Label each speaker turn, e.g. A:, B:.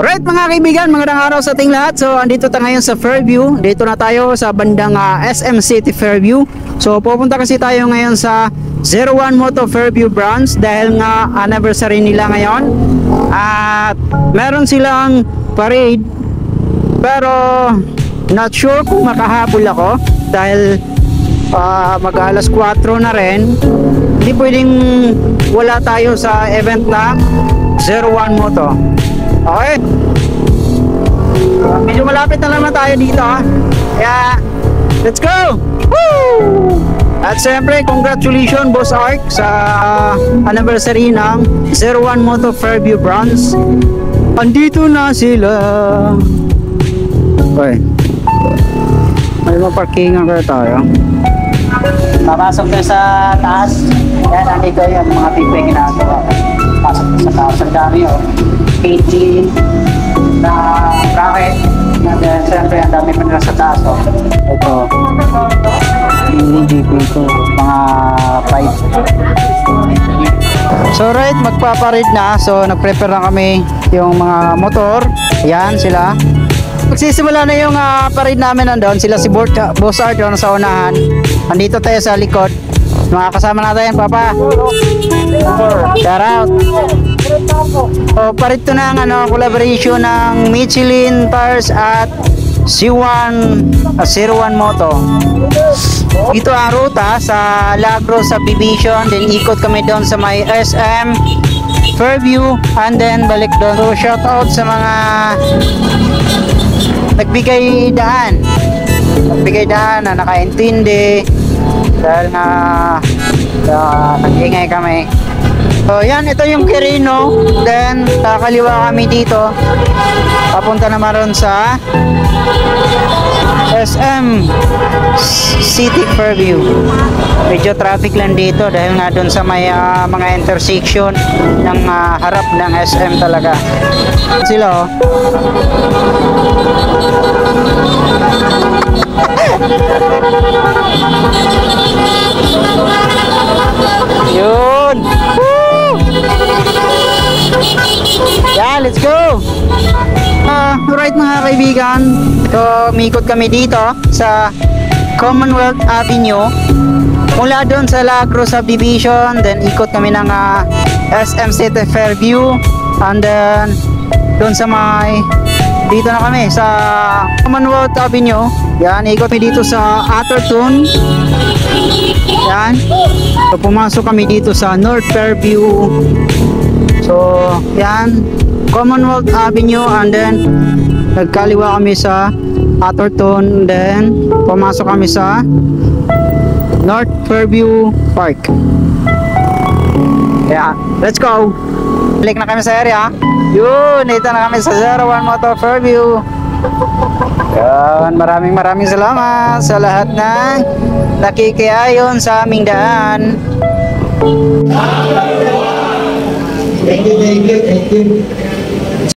A: Alright mga kaibigan, magandang araw sa ating lahat. So andito tayo ngayon sa Fairview. Dito na tayo sa bandang SM City Fairview. So pupunta kasi tayo ngayon sa 01 Moto Fairview branch dahil nga anniversary nila ngayon. At meron silang parade, pero not sure kung makahabol ako dahil mag alas 4 na rin. Hindi pwedeng wala tayo sa event na 01 Moto. Okay, medyo malapit na naman tayo dito, kaya let's go! Woo! At siyempre congratulations Boss Ark sa anniversary ng 01 Moto Fairview branch. Andito na sila. Okay, may maparkingan kaya tayo. Papasok tayo sa taas. Yan, nandito yung mga pipay ginagawa. Pasok sa taas. Ang dami, KG na bracket. And then, siyempre, ang dami pa nila sa taas. Ito. Yung GP ito. Mga pipe. So, right, magpaparid na. So, nag-prepare na kami yung mga motor. Yan, sila. Magsisimula na yung parade namin nandun. Sila si Boss Art doon sa unahan. Andito tayo sa likod. Mga kasama natin, Papa. Shout out. So, parade to ng collaboration ng Michelin Tires at C1 01 Moto. Ito ang ruta sa Lagro Subdivision. Then ikot kami doon sa may SM Fairview. And then balik doon. So, shout out sa mga nagbigay daan na nakaintindi dahil na nag-ingay kami. So yan, ito yung Quirino. Then kakaliwa kami dito, papunta naman ron sa SM City Fairview. Medyo traffic lang dito dahil nga doon sa may mga intersection ng harap ng SM talaga sila. Yun. Woo! Yeah, let's go. Right mga kaibigan, so umikot kami dito sa Commonwealth Avenue. Mula doon sa Lagro Subdivision, then ikot kami ng SM City Fairview, and then doon sa may dito na kami sa Commonwealth Avenue. Yan, ikot kami dito sa Atherton. Yan. So pumasok kami dito sa North Fairview. So yan, Commonwealth Avenue, and then nagkaliwa kami sa Atherton, then pumasok kami sa North Fairview Park. Yeah, let's go. Balik na kami sa area. Yun, dito na kami sa 01 Moto Fairview. Yan, maraming salamat sa lahat ng nakikiayon sa aming daan.
B: Thank you.